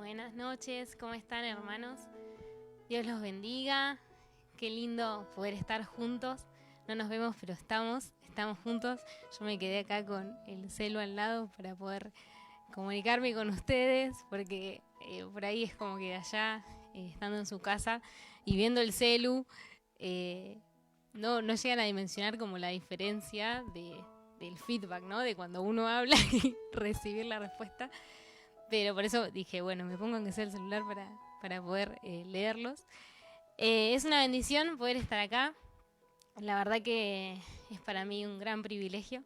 Buenas noches, ¿cómo están, hermanos? Dios los bendiga. Qué lindo poder estar juntos. No nos vemos, pero estamos juntos. Yo me quedé acá con el celu al lado para poder comunicarme con ustedes, porque por ahí es como que allá, estando en su casa y viendo el celu, no llegan a dimensionar como la diferencia del feedback, ¿no? De cuando uno habla y recibir la respuesta. Pero por eso dije, bueno, me pongo aunque sea el celular para poder leerlos. Es una bendición poder estar acá. La verdad que es para mí un gran privilegio.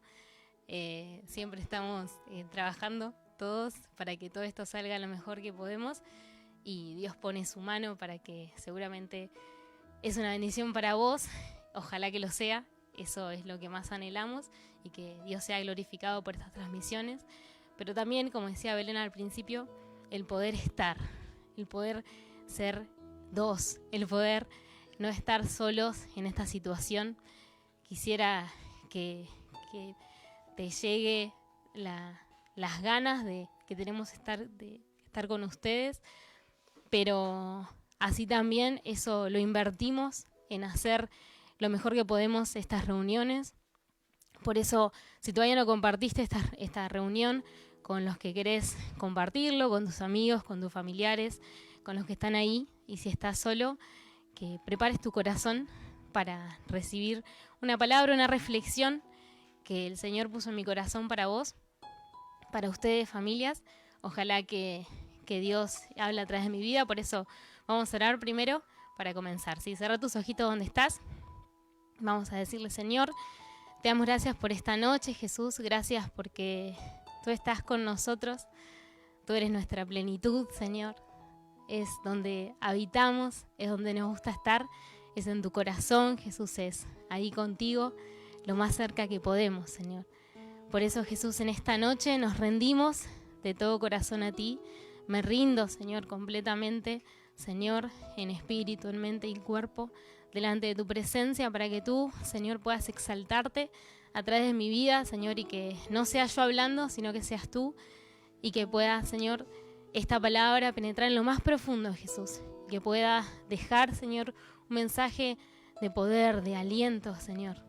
Siempre estamos trabajando todos para que todo esto salga lo mejor que podemos. Y Dios pone su mano para que seguramente es una bendición para vos. Ojalá que lo sea. Eso es lo que más anhelamos. Y que Dios sea glorificado por estas transmisiones. Pero también, como decía Belén al principio, el poder estar, el poder ser dos, el poder no estar solos en esta situación. Quisiera que te llegue las ganas que tenemos de estar con ustedes, pero así también eso lo invertimos en hacer lo mejor que podemos estas reuniones. Por eso, si todavía no compartiste esta reunión con los que querés compartirlo, con tus amigos, con tus familiares, con los que están ahí, y si estás solo, que prepares tu corazón para recibir una palabra, una reflexión que el Señor puso en mi corazón para vos, para ustedes, familias. Ojalá que Dios hable a través de mi vida. Por eso vamos a orar primero para comenzar. ¿Sí? Cerra tus ojitos donde estás. Vamos a decirle, Señor, te damos gracias por esta noche, Jesús. Gracias porque tú estás con nosotros. Tú eres nuestra plenitud, Señor. Es donde habitamos, es donde nos gusta estar. Es en tu corazón, Jesús, es ahí contigo, lo más cerca que podemos, Señor. Por eso, Jesús, en esta noche nos rendimos de todo corazón a ti. Me rindo, Señor, completamente, Señor, en espíritu, en mente y cuerpo, delante de tu presencia, para que tú, Señor, puedas exaltarte a través de mi vida, Señor, y que no sea yo hablando, sino que seas tú, y que pueda, Señor, esta palabra penetrar en lo más profundo de Jesús, y que pueda dejar, Señor, un mensaje de poder, de aliento, Señor,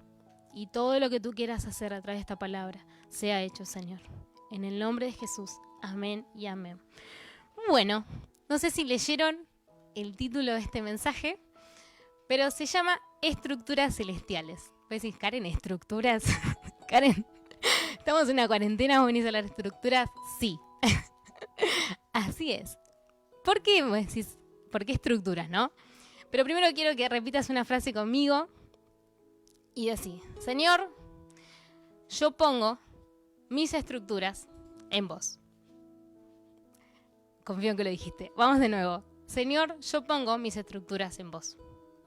y todo lo que tú quieras hacer a través de esta palabra, sea hecho, Señor. En el nombre de Jesús, amén y amén. Bueno, no sé si leyeron el título de este mensaje, pero se llama Estructuras Celestiales. Vos decís, Karen, ¿estructuras? Karen, ¿estamos en una cuarentena? ¿Vos venís a hablar de estructuras? Sí. Así es. ¿Por qué? Vos decís, ¿por qué estructuras, no? Pero primero quiero que repitas una frase conmigo y decís, Señor, yo pongo mis estructuras en vos. Confío en que lo dijiste. Vamos de nuevo. Señor, yo pongo mis estructuras en vos.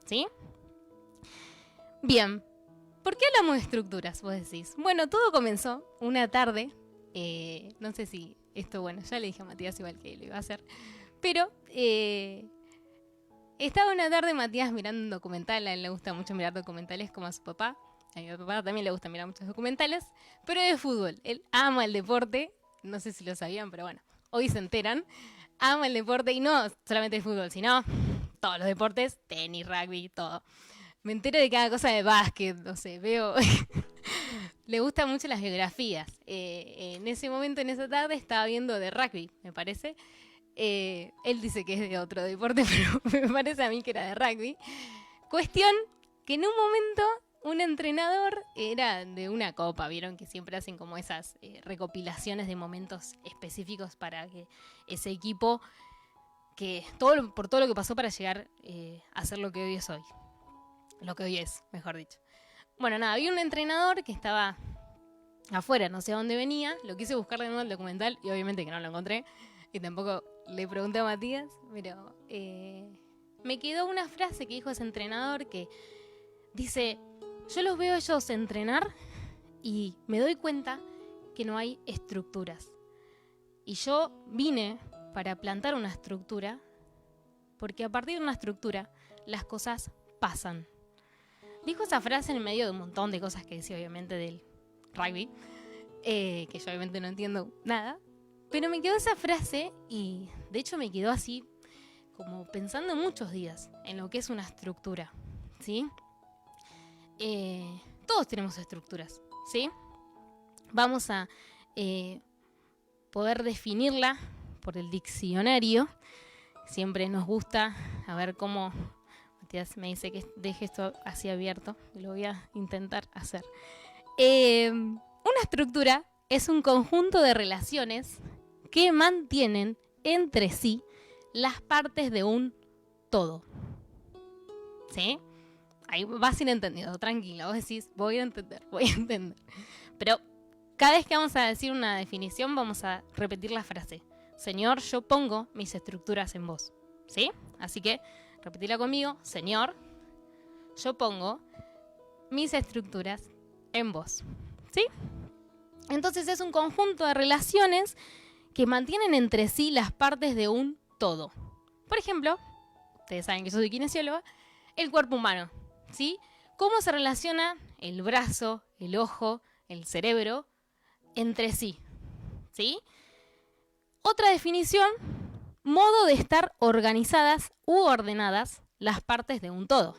¿Sí? Bien, ¿por qué hablamos de estructuras? Vos decís. Bueno, todo comenzó una tarde. No sé si esto, bueno, ya le dije a Matías igual que lo iba a hacer. Pero estaba una tarde Matías mirando un documental. A él le gusta mucho mirar documentales como a su papá. A mi papá también le gusta mirar muchos documentales. Pero de fútbol. Él ama el deporte. No sé si lo sabían, pero bueno, hoy se enteran. Ama el deporte y no solamente el fútbol, sino todos los deportes, tenis, rugby, todo. Me entero de cada cosa de básquet, no sé, veo... Le gustan mucho las geografías. En ese momento, en esa tarde, estaba viendo de rugby, me parece. Él dice que es de otro deporte, pero me parece a mí que era de rugby. Cuestión que en un momento un entrenador era de una copa, vieron que siempre hacen como esas recopilaciones de momentos específicos para que ese equipo... que por todo lo que pasó para llegar a ser lo que hoy es hoy. Lo que hoy es, mejor dicho. Bueno, nada, había un entrenador que estaba afuera, no sé a dónde venía. Lo quise buscar de nuevo el documental y obviamente que no lo encontré. Y tampoco le pregunté a Matías, pero me quedó una frase que dijo ese entrenador que dice, yo los veo a ellos entrenar y me doy cuenta que no hay estructuras. Y yo vine para plantar una estructura, porque a partir de una estructura las cosas pasan. Dijo esa frase en medio de un montón de cosas que decía obviamente del rugby, que yo obviamente no entiendo nada, pero me quedó esa frase y De hecho, me quedó así, como pensando muchos días en lo que es una estructura, ¿sí? Todos tenemos estructuras, ¿sí? Vamos a poder definirla por el diccionario. Siempre nos gusta, a ver cómo... Matías me dice que deje esto así abierto, y lo voy a intentar hacer. Una estructura es un conjunto de relaciones que mantienen entre sí las partes de un todo. ¿Sí? Ahí vas a ir entendiendo, tranquilo. Vos decís, voy a entender. Pero cada vez que vamos a decir una definición, vamos a repetir la frase. Señor, yo pongo mis estructuras en vos. ¿Sí? Así que, repetila conmigo. Señor, yo pongo mis estructuras en vos. ¿Sí? Entonces es un conjunto de relaciones que mantienen entre sí las partes de un todo. Por ejemplo, ustedes saben que yo soy kinesióloga, el cuerpo humano, ¿sí? ¿Cómo se relaciona el brazo, el ojo, el cerebro entre sí? ¿Sí? Otra definición, modo de estar organizadas u ordenadas las partes de un todo.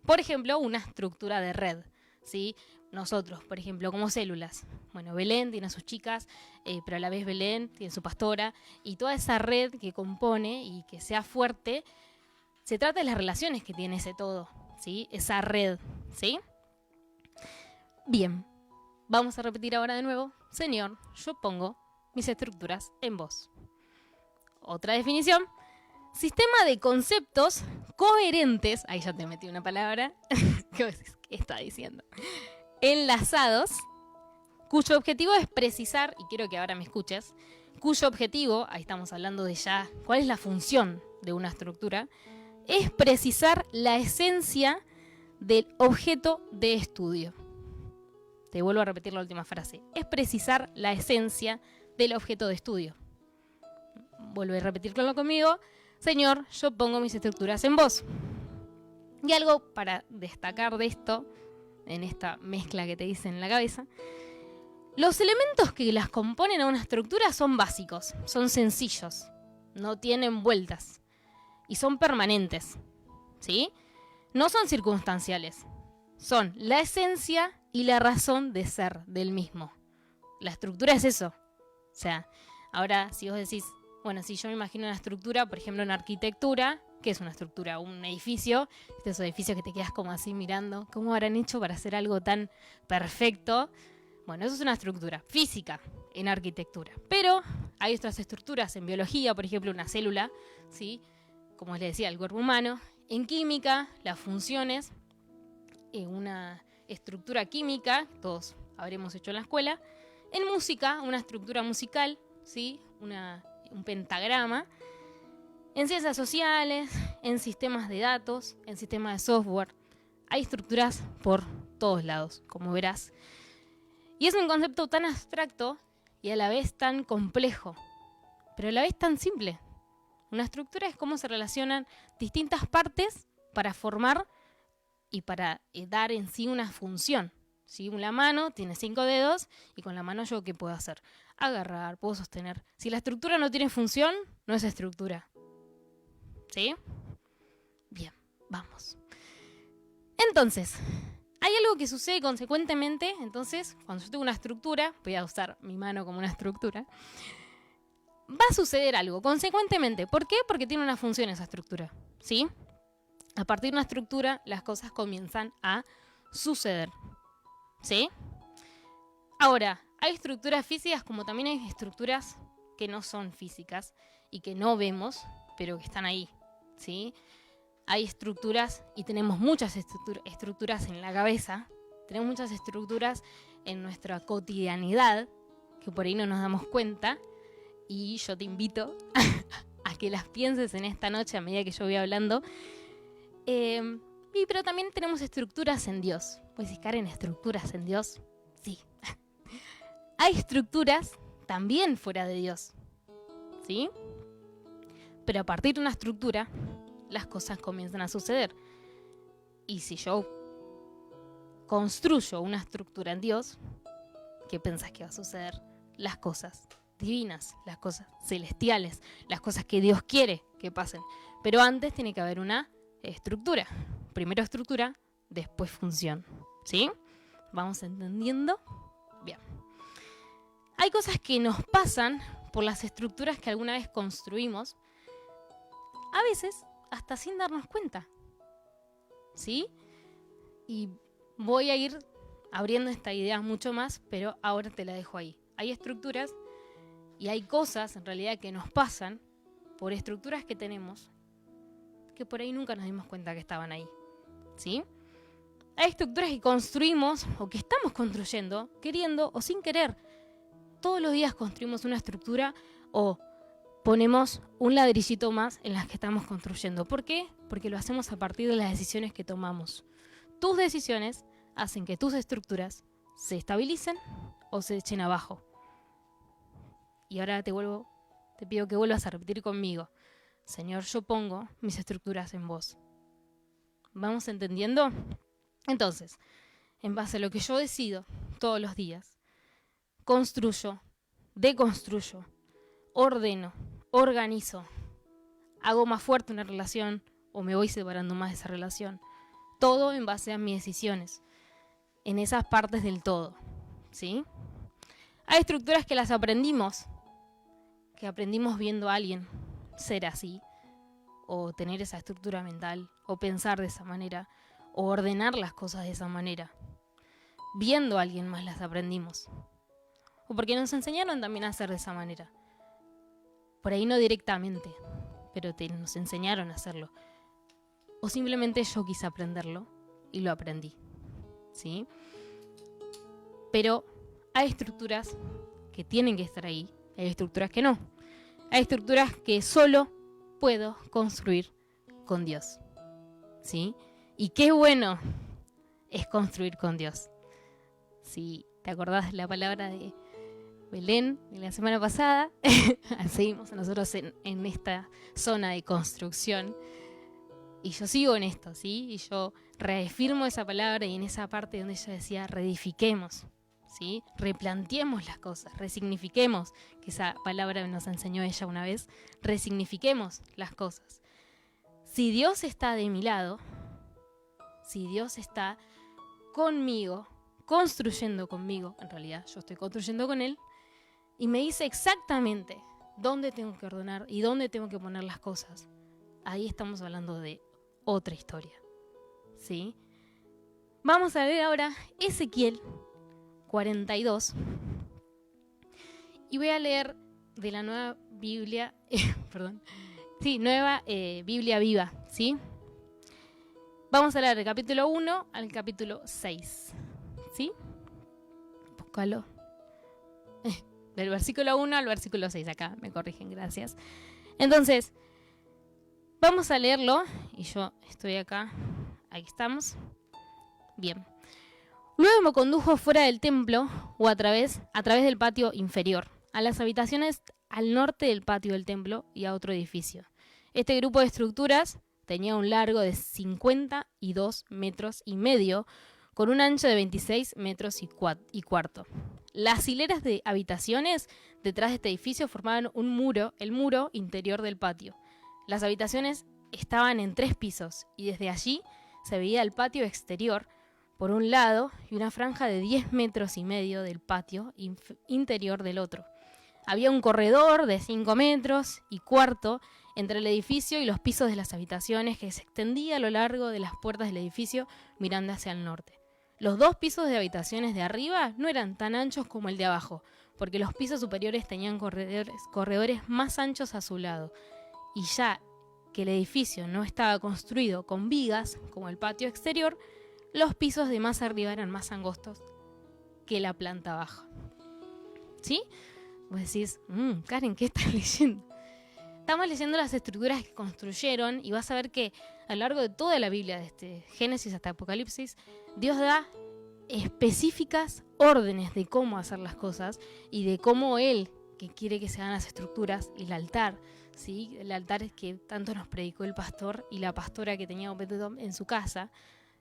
Por ejemplo, una estructura de red, ¿sí? Nosotros, por ejemplo, como células. Bueno, Belén tiene a sus chicas, pero a la vez Belén tiene su pastora, y toda esa red que compone y que sea fuerte, se trata de las relaciones que tiene ese todo, ¿sí? Esa red, ¿sí? Bien, vamos a repetir ahora de nuevo. Señor, yo pongo mis estructuras en vos. Otra definición, sistema de conceptos coherentes, ahí ya te metí una palabra, ¿qué está diciendo? Enlazados, cuyo objetivo es precisar, y quiero que ahora me escuches, cuyo objetivo, ahí estamos hablando de ya, cuál es la función de una estructura, es precisar la esencia del objeto de estudio. Te vuelvo a repetir la última frase. Es precisar la esencia del objeto de estudio. Vuelve a repetirlo conmigo. Señor, yo pongo mis estructuras en vos. Y algo para destacar de esto, en esta mezcla que te hice en la cabeza, los elementos que las componen a una estructura son básicos, son sencillos, no tienen vueltas y son permanentes, ¿sí? No son circunstanciales, son la esencia y la razón de ser del mismo. La estructura es eso. O sea, ahora si vos decís, bueno, si yo me imagino una estructura, por ejemplo en arquitectura, ¿qué es una estructura? Un edificio, esos edificios que te quedas como así mirando, ¿cómo habrán hecho para hacer algo tan perfecto? Bueno, eso es una estructura física en arquitectura. Pero hay otras estructuras en biología, por ejemplo una célula, ¿sí? Como les decía, el cuerpo humano. En química, las funciones, una estructura química, todos habremos hecho en la escuela. En música, una estructura musical, ¿sí? Un pentagrama. En ciencias sociales, en sistemas de datos, en sistemas de software. Hay estructuras por todos lados, como verás. Y es un concepto tan abstracto y a la vez tan complejo, pero a la vez tan simple. Una estructura es cómo se relacionan distintas partes para formar y para dar en sí una función. ¿Sí? La mano tiene 5 dedos y con la mano yo ¿qué puedo hacer? Agarrar, puedo sostener. Si la estructura no tiene función, no es estructura. ¿Sí? Bien, vamos. Entonces, hay algo que sucede consecuentemente. Entonces, cuando yo tengo una estructura, voy a usar mi mano como una estructura, va a suceder algo consecuentemente. ¿Por qué? Porque tiene una función esa estructura. ¿Sí? A partir de una estructura, las cosas comienzan a suceder. ¿Sí? Ahora, hay estructuras físicas como también hay estructuras que no son físicas y que no vemos, pero que están ahí. ¿Sí? Hay estructuras y tenemos muchas estructuras en la cabeza, tenemos muchas estructuras en nuestra cotidianidad que por ahí no nos damos cuenta y yo te invito a que las pienses en esta noche a medida que yo voy hablando. Pero también tenemos estructuras en Dios. ¿Puedes decir, Karen, estructuras en Dios? Sí. Hay estructuras también fuera de Dios, ¿sí? Pero a partir de una estructura, las cosas comienzan a suceder. Y si yo construyo una estructura en Dios, ¿qué pensás que va a suceder? Las cosas divinas, las cosas celestiales, las cosas que Dios quiere que pasen. Pero antes tiene que haber una estructura. Primero estructura, después función. ¿Sí? ¿Vamos entendiendo? Bien. Hay cosas que nos pasan por las estructuras que alguna vez construimos, a veces hasta sin darnos cuenta. ¿Sí? Y voy a ir abriendo esta idea mucho más, pero ahora te la dejo ahí. Hay estructuras y hay cosas en realidad que nos pasan por estructuras que tenemos que por ahí nunca nos dimos cuenta que estaban ahí. ¿Sí? Hay estructuras que construimos o que estamos construyendo, queriendo o sin querer. Todos los días construimos una estructura o ponemos un ladrillito más en las que estamos construyendo. ¿Por qué? Porque lo hacemos a partir de las decisiones que tomamos. Tus decisiones hacen que tus estructuras se estabilicen o se echen abajo. Y ahora te pido que vuelvas a repetir conmigo. Señor, yo pongo mis estructuras en vos. ¿Vamos entendiendo? Entonces, en base a lo que yo decido todos los días, construyo, deconstruyo, ordeno, organizo, hago más fuerte una relación o me voy separando más de esa relación. Todo en base a mis decisiones, en esas partes del todo. ¿Sí? Hay estructuras que las aprendimos, que aprendimos viendo a alguien ser así, o tener esa estructura mental, o pensar de esa manera, o ordenar las cosas de esa manera. Viendo a alguien más las aprendimos. O porque nos enseñaron también a hacer de esa manera. Por ahí no directamente, pero nos enseñaron a hacerlo. O simplemente yo quise aprenderlo y lo aprendí. ¿Sí? Pero hay estructuras que tienen que estar ahí, hay estructuras que no. Hay estructuras que solo puedo construir con Dios. ¿Sí? Y qué bueno es construir con Dios. Si te acordás de la palabra de Belén de la semana pasada, seguimos nosotros en esta zona de construcción. Y yo sigo en esto, ¿sí? Y yo reafirmo esa palabra y en esa parte donde ella decía, reedifiquemos, ¿sí? Replanteemos las cosas, resignifiquemos, que esa palabra nos enseñó ella una vez, resignifiquemos las cosas. Si Dios está de mi lado, si Dios está conmigo, construyendo conmigo, en realidad yo estoy construyendo con Él, y me dice exactamente dónde tengo que ordenar y dónde tengo que poner las cosas, ahí estamos hablando de otra historia. ¿Sí? Vamos a ver ahora Ezequiel 42. Y voy a leer de la nueva Biblia, nueva Biblia viva, ¿sí? Vamos a leer del capítulo 1 al capítulo 6, ¿sí? Búscalo. Del versículo 1 al versículo 6, acá me corrigen, gracias. Entonces, vamos a leerlo, y yo estoy acá, aquí estamos. Bien. Luego me condujo fuera del templo, o a través del patio inferior, a las habitaciones al norte del patio del templo y a otro edificio. Este grupo de estructuras tenía un largo de 52 metros y medio, con un ancho de 26 metros y cuarto. Las hileras de habitaciones detrás de este edificio formaban el muro interior del patio. Las habitaciones estaban en 3 pisos y desde allí se veía el patio exterior por un lado y una franja de 10 metros y medio del patio interior del otro. Había un corredor de 5 metros y cuarto entre el edificio y los pisos de las habitaciones que se extendía a lo largo de las puertas del edificio mirando hacia el norte. Los 2 pisos de habitaciones de arriba no eran tan anchos como el de abajo, porque los pisos superiores tenían corredores más anchos a su lado. Y ya que el edificio no estaba construido con vigas, como el patio exterior, los pisos de más arriba eran más angostos que la planta baja. ¿Sí? Vos decís, Karen, ¿qué estás leyendo? Estamos leyendo las estructuras que construyeron y vas a ver que a lo largo de toda la Biblia, desde Génesis hasta Apocalipsis, Dios da específicas órdenes de cómo hacer las cosas y de cómo Él, que quiere que se hagan las estructuras, y el altar, ¿sí? El altar es que tanto nos predicó el pastor y la pastora que tenía Obed-Edom en su casa,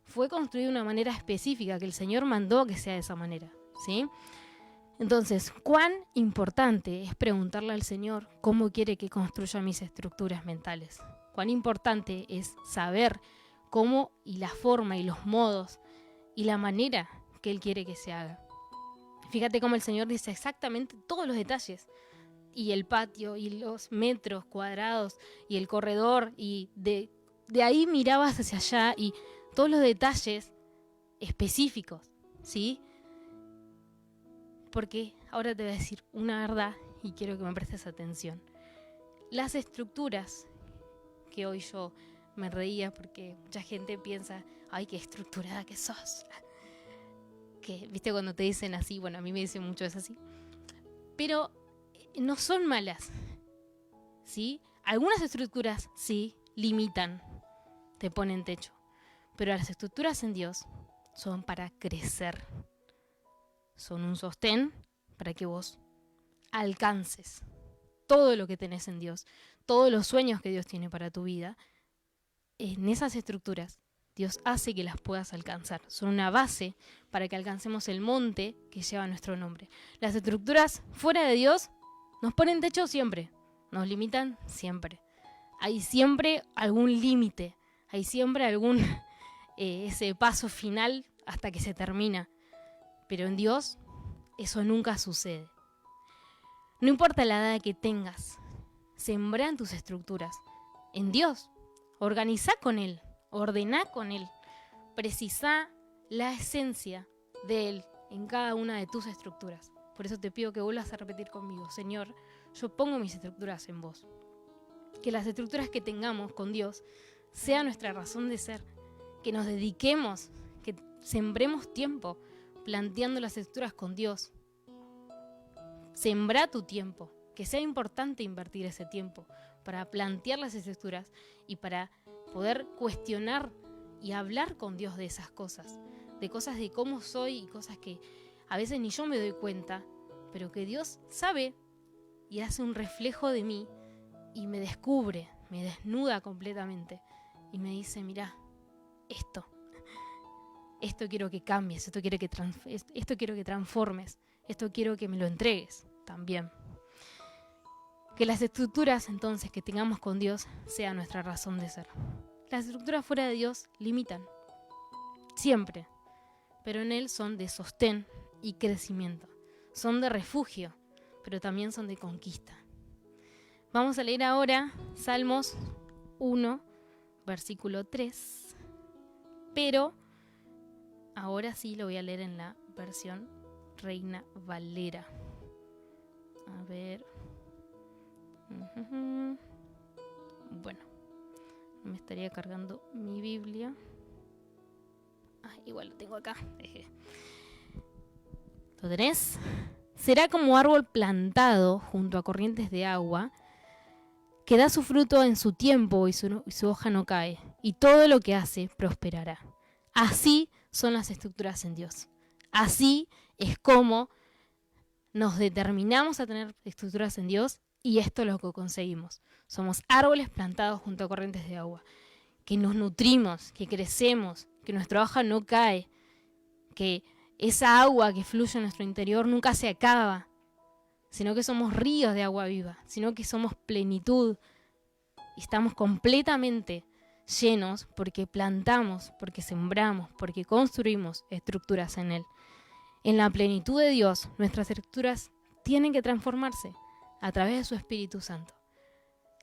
fue construido de una manera específica que el Señor mandó que sea de esa manera, ¿sí? Entonces, ¿cuán importante es preguntarle al Señor cómo quiere que construya mis estructuras mentales? ¿Cuán importante es saber cómo y la forma y los modos y la manera que Él quiere que se haga? Fíjate cómo el Señor dice exactamente todos los detalles. Y el patio, y los metros cuadrados, y el corredor, y de ahí mirabas hacia allá, y todos los detalles específicos, ¿sí? Porque ahora te voy a decir una verdad y quiero que me prestes atención. Las estructuras, que hoy yo me reía porque mucha gente piensa, ay, qué estructurada que sos. Que, viste, cuando te dicen así, bueno, a mí me dicen mucho es así. Pero no son malas, ¿sí? Algunas estructuras, sí, limitan, te ponen techo. Pero las estructuras en Dios son para crecer. Son un sostén para que vos alcances todo lo que tenés en Dios, todos los sueños que Dios tiene para tu vida. En esas estructuras, Dios hace que las puedas alcanzar. Son una base para que alcancemos el monte que lleva nuestro nombre. Las estructuras fuera de Dios nos ponen techo siempre, nos limitan siempre. Hay siempre algún límite, hay siempre algún ese paso final hasta que se termina. Pero en Dios eso nunca sucede. No importa la edad que tengas, sembrá en tus estructuras. En Dios, organizá con Él, ordená con Él, precisá la esencia de Él en cada una de tus estructuras. Por eso te pido que vuelvas a repetir conmigo, Señor, yo pongo mis estructuras en vos. Que las estructuras que tengamos con Dios sea nuestra razón de ser. Que nos dediquemos, que sembremos tiempo planteando las estructuras con Dios. Sembrá tu tiempo, que sea importante invertir ese tiempo para plantear las estructuras y para poder cuestionar y hablar con Dios de esas cosas, de cosas de cómo soy y cosas que a veces ni yo me doy cuenta, pero que Dios sabe y hace un reflejo de mí y me descubre, me desnuda completamente y me dice, mirá, esto quiero que cambies, esto quiero que transformes, esto quiero que me lo entregues también. Que las estructuras entonces que tengamos con Dios sea nuestra razón de ser. Las estructuras fuera de Dios limitan, siempre, pero en Él son de sostén y crecimiento, son de refugio, pero también son de conquista. Vamos a leer ahora Salmos 1, versículo 3, pero ahora sí lo voy a leer en la versión Reina Valera. A ver. Bueno, me estaría cargando mi Biblia. Igual lo tengo acá. ¿Lo tenés? Será como árbol plantado junto a corrientes de agua, que da su fruto en su tiempo y su hoja no cae, y todo lo que hace prosperará. Así son las estructuras en Dios. Así es como nos determinamos a tener estructuras en Dios y esto es lo que conseguimos. Somos árboles plantados junto a corrientes de agua, que nos nutrimos, que crecemos, que nuestra hoja no cae, que esa agua que fluye en nuestro interior nunca se acaba, sino que somos ríos de agua viva, sino que somos plenitud y estamos completamente llenos porque plantamos, porque sembramos, porque construimos estructuras en Él. En la plenitud de Dios, nuestras estructuras tienen que transformarse a través de su Espíritu Santo.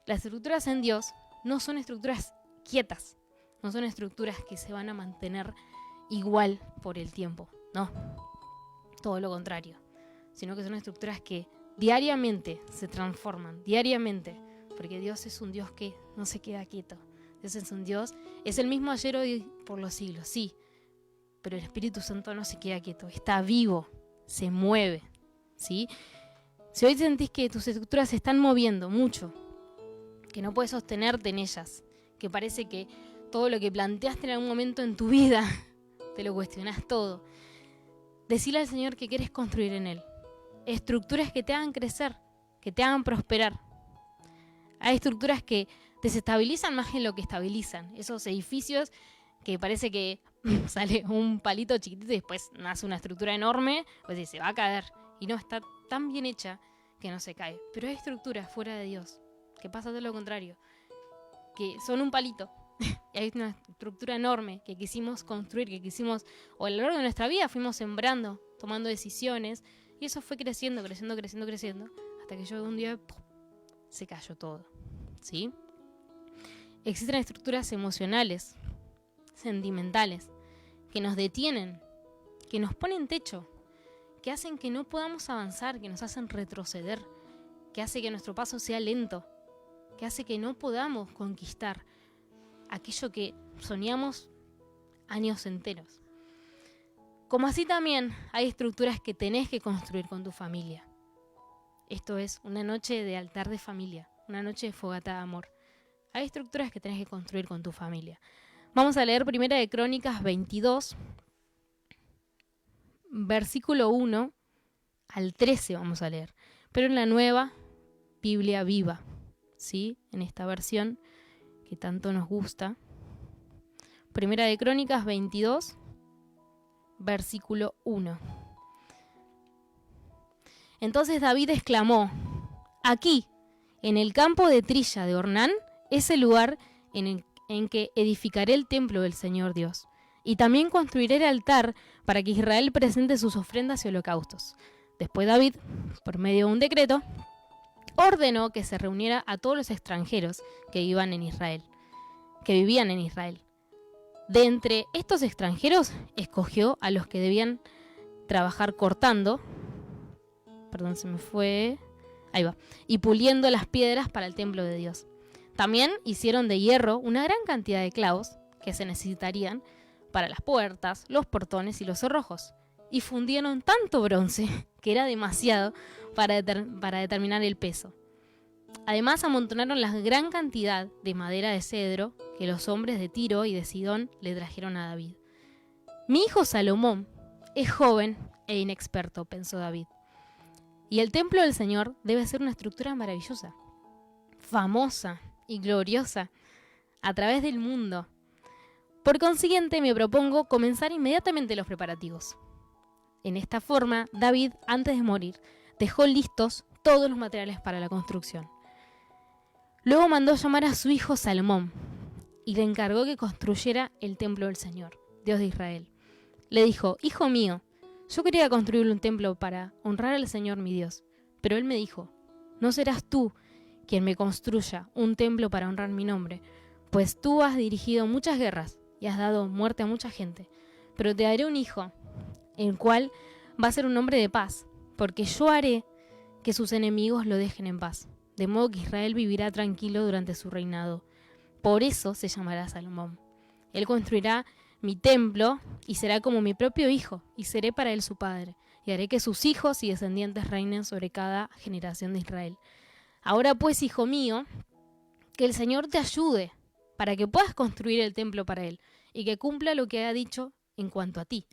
Las estructuras en Dios no son estructuras quietas, no son estructuras que se van a mantener igual por el tiempo, no, todo lo contrario, sino que son estructuras que diariamente se transforman, diariamente, porque Dios es un Dios que no se queda quieto. Dios es un Dios, es el mismo ayer, hoy, por los siglos, sí, pero el Espíritu Santo no se queda quieto, está vivo, se mueve, ¿sí? Si hoy sentís que tus estructuras se están moviendo mucho, que no puedes sostenerte en ellas, que parece que todo lo que planteaste en algún momento en tu vida, te lo cuestionás todo, decile al Señor que quieres construir en Él. Estructuras que te hagan crecer, que te hagan prosperar. Hay estructuras que desestabilizan más que lo que estabilizan. Esos edificios que parece que sale un palito chiquitito y después nace una estructura enorme, pues se va a caer. y no está tan bien hecha que no se cae. Pero hay estructuras fuera de Dios que pasa todo lo contrario, que son un palito. Y hay una estructura enorme que quisimos construir, o a lo largo de nuestra vida fuimos sembrando, tomando decisiones, y eso fue creciendo, hasta que yo un día ¡pum!, se cayó todo, ¿sí? Existen estructuras emocionales, sentimentales, que nos detienen, que nos ponen techo, que hacen que no podamos avanzar, que nos hacen retroceder, que hace que nuestro paso sea lento, que hace que no podamos conquistar aquello que soñamos años enteros. Como así también hay estructuras que tenés que construir con tu familia. Esto es una noche de altar de familia, una noche de fogata de amor. Hay estructuras que tenés que construir con tu familia. Vamos a leer Primera de Crónicas 22, versículo 1 al 13 vamos a leer, pero en la nueva Biblia viva, ¿sí? En esta versión que tanto nos gusta. Primera de Crónicas 22, versículo 1. Entonces David exclamó: aquí, en el campo de trilla de Ornán, es el lugar en que edificaré el templo del Señor Dios, y también construiré el altar para que Israel presente sus ofrendas y holocaustos. Después David, por medio de un decreto, ordenó que se reuniera a todos los extranjeros que vivían en Israel. De entre estos extranjeros, escogió a los que debían trabajar cortando, y puliendo las piedras para el templo de Dios. También hicieron de hierro una gran cantidad de clavos que se necesitarían para las puertas, los portones y los cerrojos. Y fundieron tanto bronce que era demasiado para determinar el peso. Además amontonaron la gran cantidad de madera de cedro que los hombres de Tiro y de Sidón le trajeron a David. Mi hijo Salomón es joven e inexperto, pensó David. Y el templo del Señor debe ser una estructura maravillosa, famosa y gloriosa a través del mundo. Por consiguiente, me propongo comenzar inmediatamente los preparativos. En esta forma, David, antes de morir, dejó listos todos los materiales para la construcción. Luego mandó llamar a su hijo Salomón y le encargó que construyera el templo del Señor, Dios de Israel. Le dijo: hijo mío, yo quería construir un templo para honrar al Señor mi Dios, pero él me dijo: no serás tú quien me construya un templo para honrar mi nombre, pues tú has dirigido muchas guerras y has dado muerte a mucha gente, pero te daré un hijo, el cual va a ser un hombre de paz, porque yo haré que sus enemigos lo dejen en paz, de modo que Israel vivirá tranquilo durante su reinado. Por eso se llamará Salomón. Él construirá mi templo y será como mi propio hijo, y seré para él su padre, y haré que sus hijos y descendientes reinen sobre cada generación de Israel. Ahora pues, hijo mío, que el Señor te ayude para que puedas construir el templo para él, y que cumpla lo que ha dicho en cuanto a ti.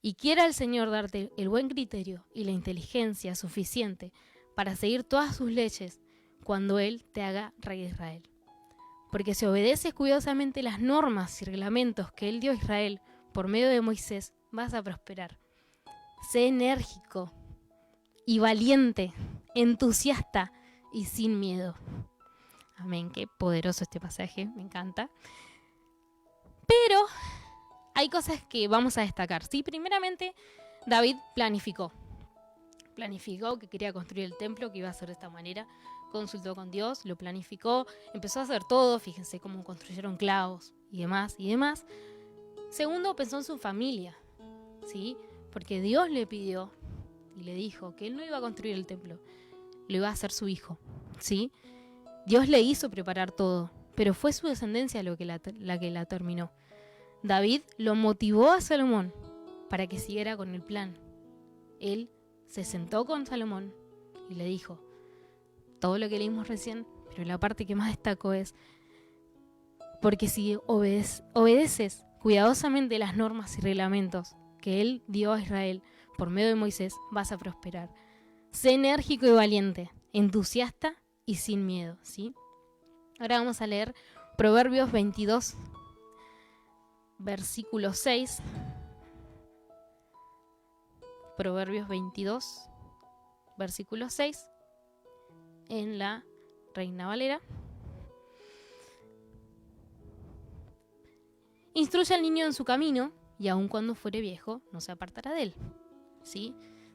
Y quiera el Señor darte el buen criterio y la inteligencia suficiente para seguir todas sus leyes cuando Él te haga rey de Israel. Porque si obedeces cuidadosamente las normas y reglamentos que Él dio a Israel por medio de Moisés, vas a prosperar. Sé enérgico y valiente, entusiasta y sin miedo. Amén, qué poderoso este pasaje, me encanta. Pero hay cosas que vamos a destacar, ¿sí? Primeramente, David planificó que quería construir el templo, que iba a ser de esta manera. Consultó con Dios, lo planificó, empezó a hacer todo, fíjense cómo construyeron clavos y demás. Segundo, pensó en su familia, ¿sí? Porque Dios le pidió y le dijo que él no iba a construir el templo, lo iba a hacer su hijo, ¿sí? Dios le hizo preparar todo, pero fue su descendencia la que la terminó. David lo motivó a Salomón para que siguiera con el plan. Él se sentó con Salomón y le dijo todo lo que leímos recién, pero la parte que más destaco es: porque si obedeces cuidadosamente las normas y reglamentos que Él dio a Israel por medio de Moisés, vas a prosperar. Sé enérgico y valiente, entusiasta y sin miedo, ¿sí? Ahora vamos a leer Proverbios 22, versículo 6. Proverbios 22, versículo 6, en la Reina Valera. Instruye al niño en su camino, y aun cuando fuere viejo, no se apartará de él. ¿Sí?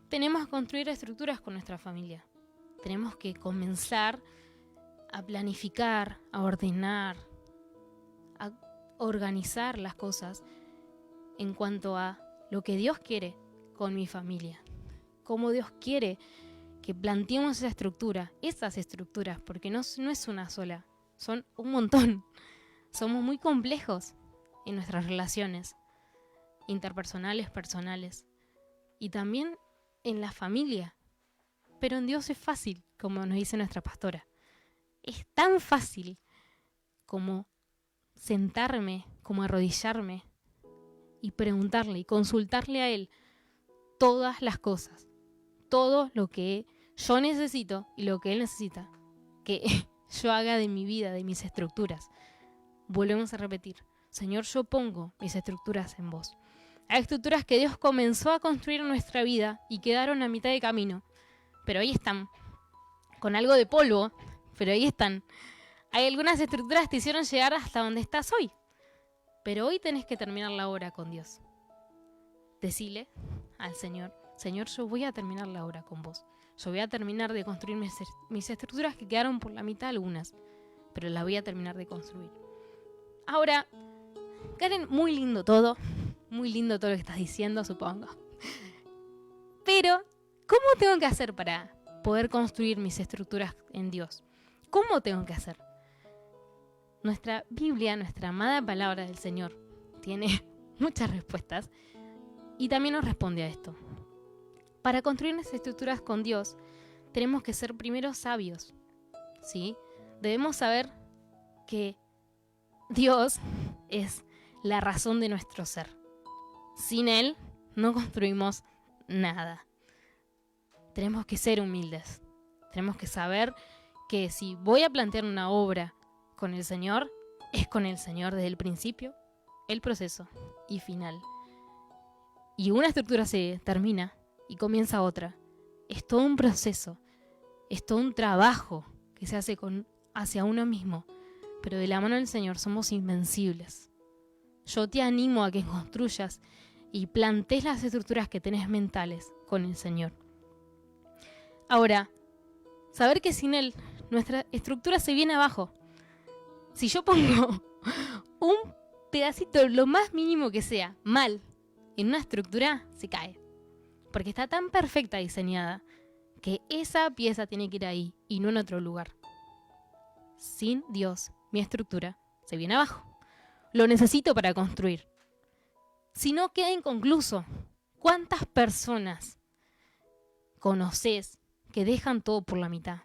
Tenemos que construir estructuras con nuestra familia. Tenemos que comenzar a planificar, a ordenar, a organizar las cosas en cuanto a lo que Dios quiere con mi familia. Cómo Dios quiere que planteemos esas estructuras, porque no es una sola, son un montón. Somos muy complejos en nuestras relaciones interpersonales, personales, y también en la familia. Pero en Dios es fácil, como nos dice nuestra pastora. Es tan fácil como sentarme, como arrodillarme y preguntarle y consultarle a Él todas las cosas, todo lo que yo necesito y lo que Él necesita que yo haga de mi vida, de mis estructuras. Volvemos a repetir, Señor, yo pongo mis estructuras en vos. Hay estructuras que Dios comenzó a construir en nuestra vida y quedaron a mitad de camino, pero ahí están, con algo de polvo, pero ahí están. Hay algunas estructuras que te hicieron llegar hasta donde estás hoy, pero hoy tenés que terminar la obra con Dios. Decile al Señor, Señor, yo voy a terminar la obra con vos. Yo voy a terminar de construir mis estructuras que quedaron por la mitad algunas, pero las voy a terminar de construir. Ahora, Karen, muy lindo todo lo que estás diciendo, supongo. Pero, ¿cómo tengo que hacer para poder construir mis estructuras en Dios? ¿Cómo tengo que hacer? Nuestra Biblia, nuestra amada palabra del Señor, tiene muchas respuestas y también nos responde a esto. Para construir nuestras estructuras con Dios, tenemos que ser primero sabios, ¿sí? Debemos saber que Dios es la razón de nuestro ser. Sin Él no construimos nada. Tenemos que ser humildes. Tenemos que saber que si voy a plantear una obra con el Señor, es con el Señor desde el principio, el proceso y final. Y una estructura se termina y comienza otra. Es todo un proceso, es todo un trabajo que se hace hacia uno mismo, pero de la mano del Señor somos invencibles. Yo te animo a que construyas y plantees las estructuras que tenés mentales con el Señor. Ahora, saber que sin Él nuestra estructura se viene abajo. Si yo pongo un pedacito, lo más mínimo que sea, mal, en una estructura, se cae. Porque está tan perfecta diseñada que esa pieza tiene que ir ahí y no en otro lugar. Sin Dios, mi estructura se viene abajo. Lo necesito para construir. Si no, queda inconcluso. ¿Cuántas personas conoces que dejan todo por la mitad?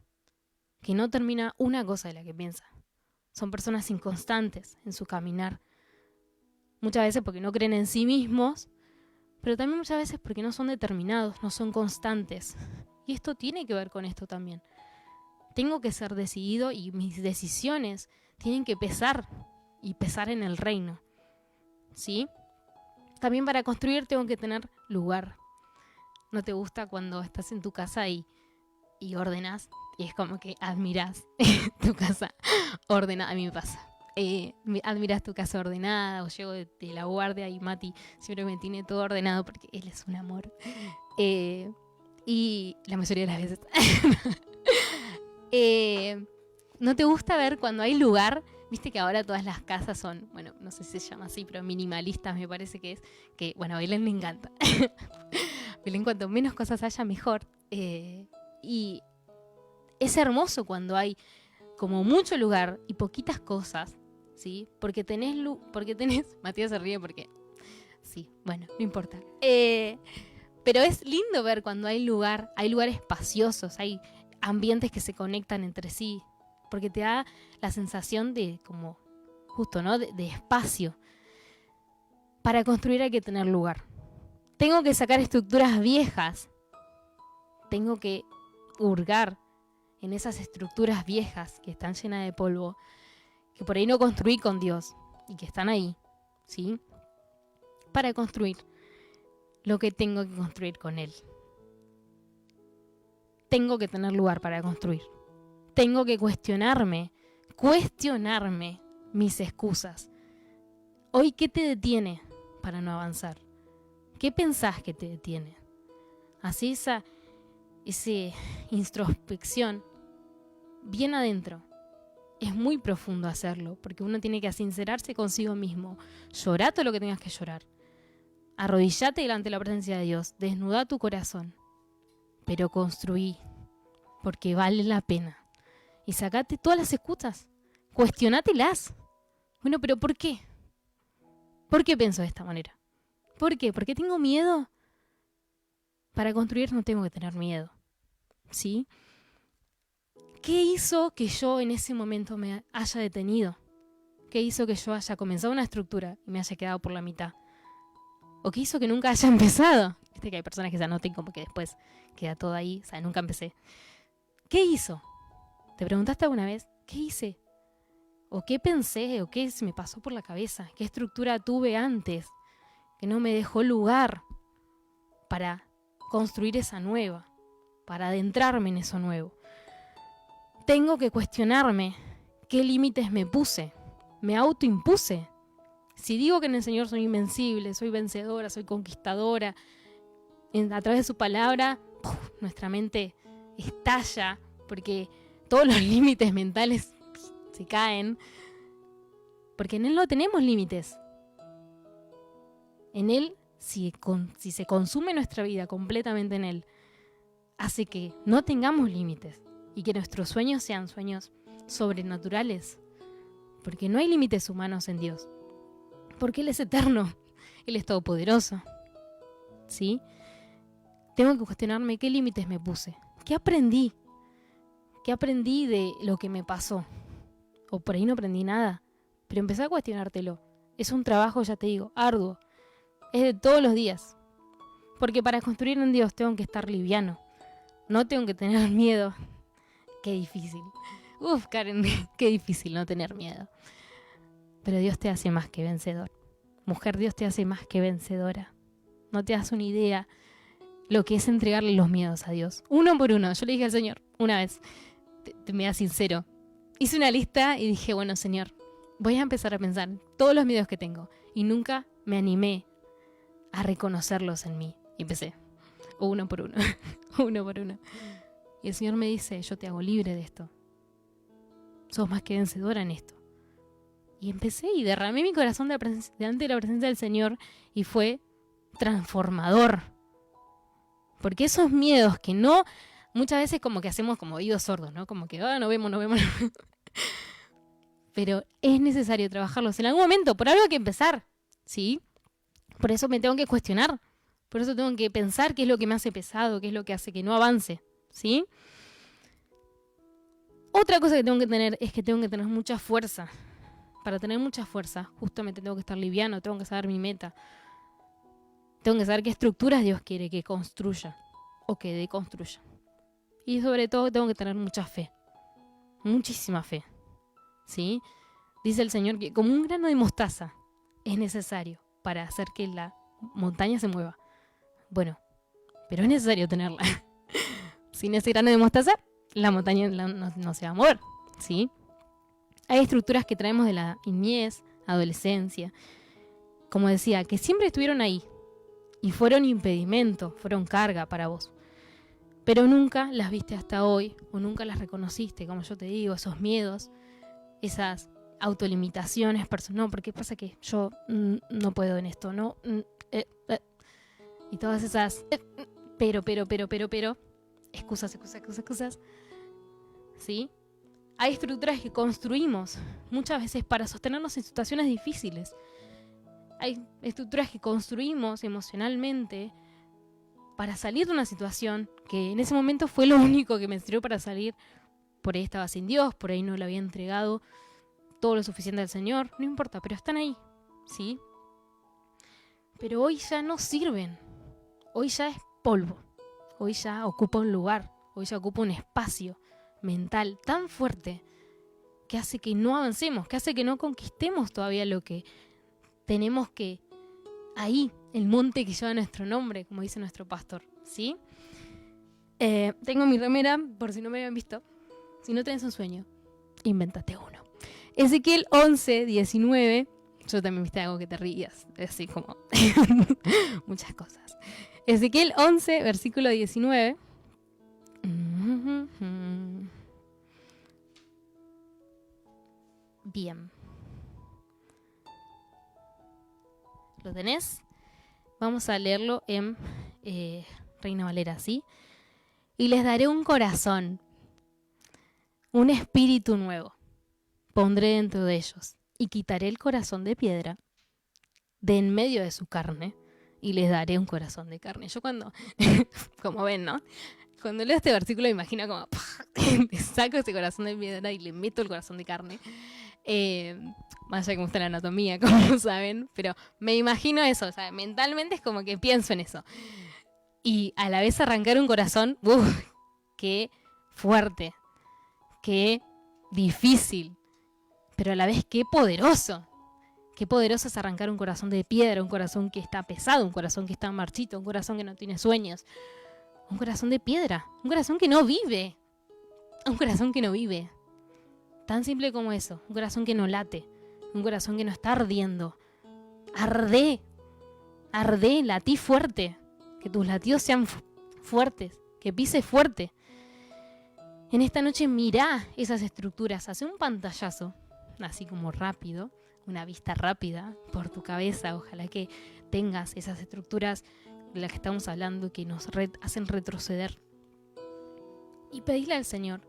Que no termina una cosa de la que piensa. Son personas inconstantes en su caminar. Muchas veces porque no creen en sí mismos, pero también muchas veces porque no son determinados, no son constantes. Y esto tiene que ver con esto también. Tengo que ser decidido y mis decisiones tienen que pesar y pesar en el reino. ¿Sí? También para construir tengo que tener lugar. ¿No te gusta cuando estás en tu casa y ordenás? Y es como que admirás tu casa ordenada. A mí me pasa. Admirás tu casa ordenada, o llego de la guardia y Mati siempre me tiene todo ordenado porque él es un amor. Y la mayoría de las veces. ¿No te gusta ver cuando hay lugar? Viste que ahora todas las casas son, bueno, no sé si se llama así, pero minimalistas me parece que es. Que, bueno, a Belén le encanta. Belén, cuanto menos cosas haya, mejor. Y es hermoso cuando hay como mucho lugar y poquitas cosas, ¿sí? Porque tenés Matías se ríe porque sí, bueno, no importa. Pero es lindo ver cuando hay lugar, hay lugares espaciosos, hay ambientes que se conectan entre sí, porque te da la sensación de como justo, ¿no? De espacio. Para construir hay que tener lugar. Tengo que sacar estructuras viejas. Tengo que hurgar en esas estructuras viejas que están llenas de polvo, que por ahí no construí con Dios y que están ahí, ¿sí? Para construir lo que tengo que construir con Él. tengo que tener lugar para construir. Tengo que cuestionarme mis excusas. Hoy, ¿qué te detiene para no avanzar? ¿Qué pensás que te detiene? Así esa introspección bien adentro. Es muy profundo hacerlo, porque uno tiene que sincerarse consigo mismo. Llorá todo lo que tengas que llorar. Arrodillate delante de la presencia de Dios. Desnuda tu corazón. Pero construí, porque vale la pena. Y sacate todas las excusas. Cuestionátelas. Bueno, pero ¿por qué? ¿Por qué pienso de esta manera? ¿Por qué? ¿Por qué tengo miedo? Para construir no tengo que tener miedo. ¿Sí? ¿Qué hizo que yo en ese momento me haya detenido? ¿Qué hizo que yo haya comenzado una estructura y me haya quedado por la mitad? ¿O qué hizo que nunca haya empezado? Viste que hay personas que se anoten como que después queda todo ahí, o sea, nunca empecé. ¿Qué hizo? ¿Te preguntaste alguna vez? ¿Qué hice? ¿O qué pensé? ¿O qué se me pasó por la cabeza? ¿Qué estructura tuve antes que no me dejó lugar para construir esa nueva? Para adentrarme en eso nuevo. Tengo que cuestionarme qué límites me puse, me autoimpuse. Si digo que en el Señor soy invencible, soy vencedora, soy conquistadora, a través de su palabra, nuestra mente estalla porque todos los límites mentales se caen, porque en Él no tenemos límites. En Él, si se consume nuestra vida completamente en Él, hace que no tengamos límites. Y que nuestros sueños sean sueños sobrenaturales. Porque no hay límites humanos en Dios. Porque Él es eterno. Él es todopoderoso. ¿Sí? Tengo que cuestionarme qué límites me puse. ¿Qué aprendí? ¿Qué aprendí de lo que me pasó? O por ahí no aprendí nada. Pero empecé a cuestionártelo. Es un trabajo, ya te digo, arduo. Es de todos los días. Porque para construir en Dios tengo que estar liviano. No tengo que tener miedo. Qué difícil. Uf, Karen, qué difícil no tener miedo. Pero Dios te hace más que vencedor. Mujer, Dios te hace más que vencedora. No te das una idea lo que es entregarle los miedos a Dios. Uno por uno. Yo le dije al Señor una vez, me da sincero, hice una lista y dije, bueno, Señor, voy a empezar a pensar todos los miedos que tengo. Y nunca me animé a reconocerlos en mí. Y empecé, uno por uno, uno por uno. Y el Señor me dice, yo te hago libre de esto. Sos más que vencedora en esto. Y empecé y derramé mi corazón delante de la presencia del Señor y fue transformador. Porque esos miedos que no, muchas veces como que hacemos como oídos sordos, ¿no? Como que, no vemos. Pero es necesario trabajarlos en algún momento, por algo hay que empezar, ¿sí? Por eso me tengo que cuestionar. Por eso tengo que pensar qué es lo que me hace pesado, qué es lo que hace que no avance. ¿Sí? Otra cosa que tengo que tener es que tengo que tener mucha fuerza. Para tener mucha fuerza, justamente tengo que estar liviano, tengo que saber mi meta. Tengo que saber qué estructuras Dios quiere que construya o que deconstruya. Y sobre todo tengo que tener mucha fe. Muchísima fe. ¿Sí? Dice el Señor que como un grano de mostaza es necesario para hacer que la montaña se mueva. Bueno, pero es necesario tenerla. Sin ese grano de mostaza, la montaña no se va a mover, ¿sí? Hay estructuras que traemos de la niñez, adolescencia, como decía, que siempre estuvieron ahí y fueron impedimento, fueron carga para vos. Pero nunca las viste hasta hoy o nunca las reconociste, como yo te digo, esos miedos, esas autolimitaciones personales. No, porque pasa que yo no puedo en esto, ¿no? Y todas esas pero. Excusas. ¿Sí? Hay estructuras que construimos muchas veces para sostenernos en situaciones difíciles. Hay estructuras que construimos emocionalmente para salir de una situación que en ese momento fue lo único que me sirvió para salir. Por ahí estaba sin Dios, por ahí no le había entregado todo lo suficiente al Señor. No importa, pero están ahí, ¿sí? Pero hoy ya no sirven. Hoy ya es polvo. Hoy ya ocupa un lugar, hoy ya ocupa un espacio mental tan fuerte que hace que no avancemos, que hace que no conquistemos todavía lo que tenemos que... Ahí, el monte que lleva nuestro nombre, como dice nuestro pastor, ¿sí? Tengo mi remera, por si no me habían visto. Si no tenés un sueño, invéntate uno. Ezequiel 11, 19. Yo también viste algo que te rías. Así como muchas cosas. Ezequiel 11, versículo 19. Bien. ¿Lo tenés? Vamos a leerlo en Reina Valera, ¿sí? Y les daré un corazón, un espíritu nuevo. Pondré dentro de ellos y quitaré el corazón de piedra de en medio de su carne y les daré un corazón de carne. Yo cuando, como ven, ¿no? Cuando leo este versículo me imagino como le saco ese corazón de piedra y le meto el corazón de carne. Más allá que me gusta la anatomía, como saben, pero me imagino eso, o sea, mentalmente es como que pienso en eso. Y a la vez arrancar un corazón, qué fuerte, qué difícil, pero a la vez qué poderoso. Qué poderoso es arrancar un corazón de piedra, un corazón que está pesado, un corazón que está marchito, un corazón que no tiene sueños. Un corazón de piedra, un corazón que no vive. Un corazón que no vive. Tan simple como eso, un corazón que no late, un corazón que no está ardiendo. Arde, latí fuerte, que tus latidos sean fuertes, que pises fuerte. En esta noche mirá esas estructuras, hace un pantallazo, así como rápido, una vista rápida por tu cabeza. Ojalá que tengas esas estructuras de las que estamos hablando que nos hacen retroceder. Y pedile al Señor.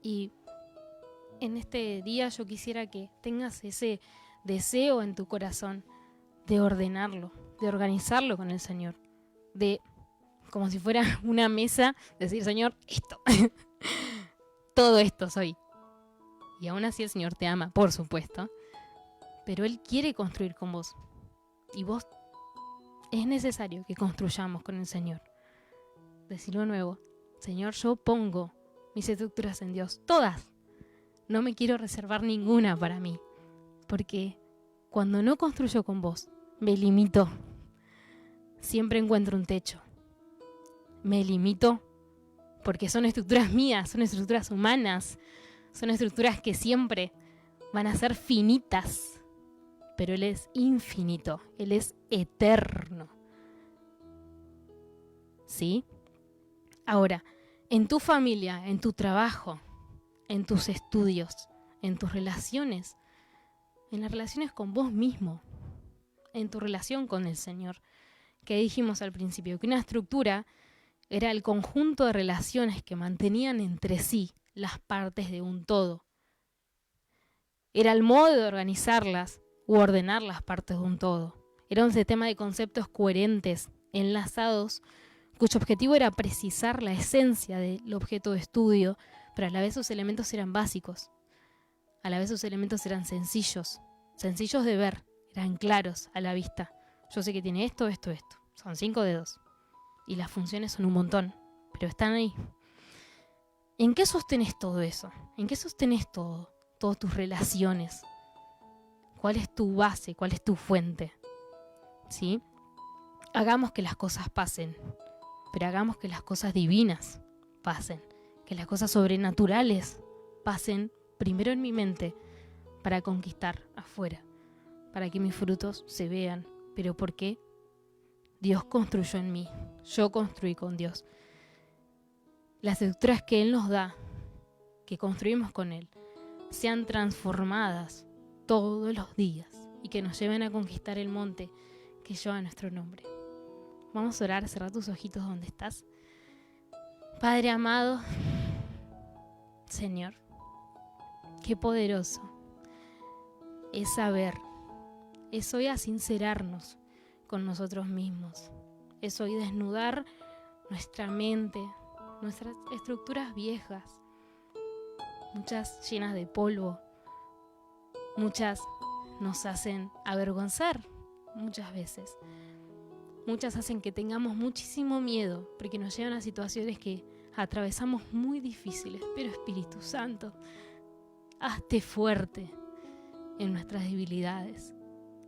Y en este día yo quisiera que tengas ese deseo en tu corazón de ordenarlo, de organizarlo con el Señor, de, como si fuera una mesa, decir, Señor, esto, todo esto soy. Y aún así el Señor te ama, por supuesto, pero Él quiere construir con vos. Y vos, es necesario que construyamos con el Señor. Decirlo de nuevo, Señor, yo pongo mis estructuras en Dios, todas. No me quiero reservar ninguna para mí, porque cuando no construyo con vos, me limito. Siempre encuentro un techo. Me limito porque son estructuras mías, son estructuras humanas, son estructuras que siempre van a ser finitas, pero Él es infinito, Él es eterno. ¿Sí? Ahora, en tu familia, en tu trabajo, en tus estudios, en tus relaciones, en las relaciones con vos mismo, en tu relación con el Señor, que dijimos al principio, que una estructura era el conjunto de relaciones que mantenían entre sí las partes de un todo. Era el modo de organizarlas u ordenar las partes de un todo. Era un sistema de conceptos coherentes, enlazados, cuyo objetivo era precisar la esencia del objeto de estudio, pero a la vez sus elementos eran básicos. A la vez sus elementos eran sencillos de ver, eran claros a la vista. Yo sé que tiene esto, esto, esto. Son 5 dedos. Y las funciones son un montón, pero están ahí. ¿En qué sostenés todo eso? ¿En qué sostenés todo? Todas tus relaciones. ¿Cuál es tu base? ¿Cuál es tu fuente? ¿Sí? Hagamos que las cosas pasen, pero hagamos que las cosas divinas pasen, que las cosas sobrenaturales pasen primero en mi mente para conquistar afuera, para que mis frutos se vean. ¿Pero por qué? Dios construyó en mí, yo construí con Dios. Las estructuras que Él nos da, que construimos con Él, sean transformadas todos los días y que nos lleven a conquistar el monte que lleva nuestro nombre. Vamos a orar, cerrar tus ojitos donde estás. Padre amado, Señor, qué poderoso es saber, es hoy a sincerarnos con nosotros mismos, es hoy desnudar nuestra mente, nuestras estructuras viejas, muchas llenas de polvo, muchas nos hacen avergonzar muchas veces. Muchas hacen que tengamos muchísimo miedo porque nos llevan a situaciones que atravesamos muy difíciles. Pero Espíritu Santo, hazte fuerte en nuestras debilidades.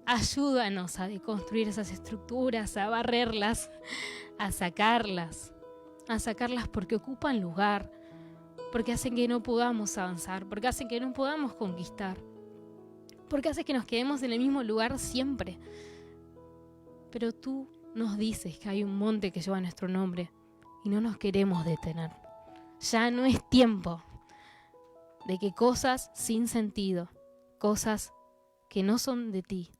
Ayúdanos a deconstruir esas estructuras, a barrerlas, a sacarlas, a sacarlas porque ocupan lugar, porque hacen que no podamos avanzar, porque hacen que no podamos conquistar, porque hace que nos quedemos en el mismo lugar siempre. Pero tú nos dices que hay un monte que lleva nuestro nombre y no nos queremos detener. Ya no es tiempo de que cosas sin sentido, cosas que no son de ti,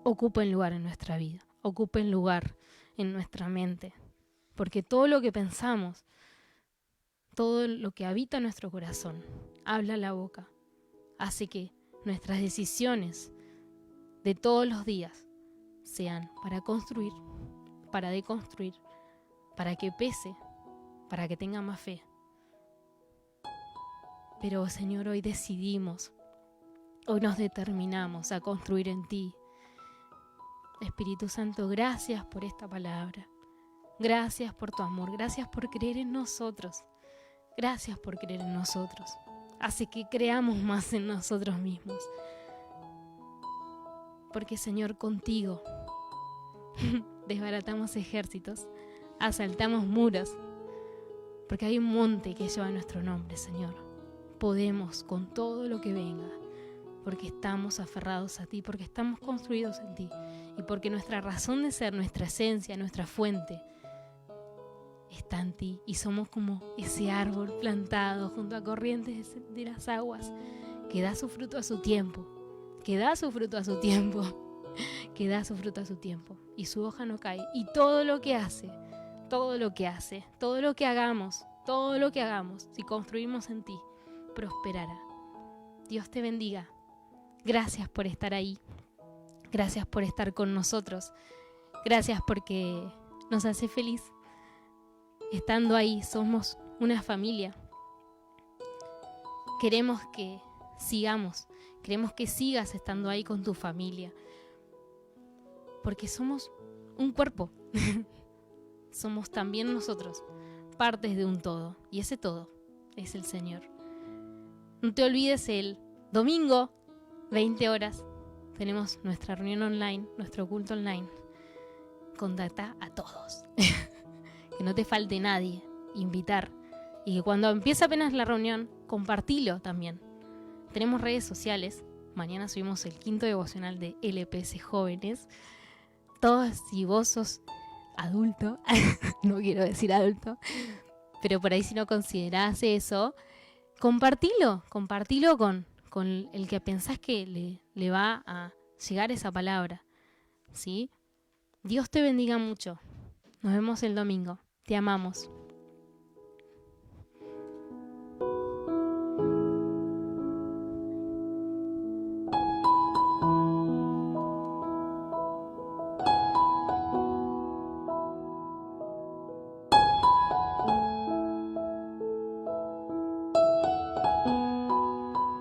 ocupen lugar en nuestra vida, ocupen lugar en nuestra mente. Porque todo lo que pensamos, todo lo que habita en nuestro corazón, habla la boca, hace que nuestras decisiones de todos los días sean para construir, para deconstruir, para que pese, para que tenga más fe. Pero Señor, hoy decidimos, hoy nos determinamos a construir en ti. Espíritu Santo, gracias por esta palabra. Gracias por tu amor, gracias por creer en nosotros. Gracias por creer en nosotros. Hace que creamos más en nosotros mismos. Porque Señor, contigo desbaratamos ejércitos, asaltamos muros, porque hay un monte que lleva nuestro nombre, Señor. Podemos con todo lo que venga, porque estamos aferrados a ti, porque estamos construidos en ti, y porque nuestra razón de ser, nuestra esencia, nuestra fuente, está en ti, y somos como ese árbol plantado junto a corrientes de las aguas, que da su fruto a su tiempo, que da su fruto a su tiempo, que da su fruto a su tiempo, y su hoja no cae, y todo lo que hace, todo lo que hagamos, si construimos en ti, prosperará. Dios te bendiga. Gracias por estar ahí. Gracias por estar con nosotros. Gracias porque nos hace feliz. Estando ahí, somos una familia. Queremos que sigamos. Queremos que sigas estando ahí con tu familia. Porque somos un cuerpo. Somos también nosotros, partes de un todo. Y ese todo es el Señor. No te olvides, el domingo, 20 horas, tenemos nuestra reunión online, nuestro culto online. Contacta a todos. Que no te falte nadie. Invitar. Y que cuando empiece apenas la reunión, compartilo también. Tenemos redes sociales. Mañana subimos el 5º devocional de LPS Jóvenes. Todos, si vos sos adulto, no quiero decir adulto, pero por ahí si no considerás eso, compartilo con el que pensás que le va a llegar esa palabra, ¿sí? Dios te bendiga mucho. Nos vemos el domingo. Te amamos.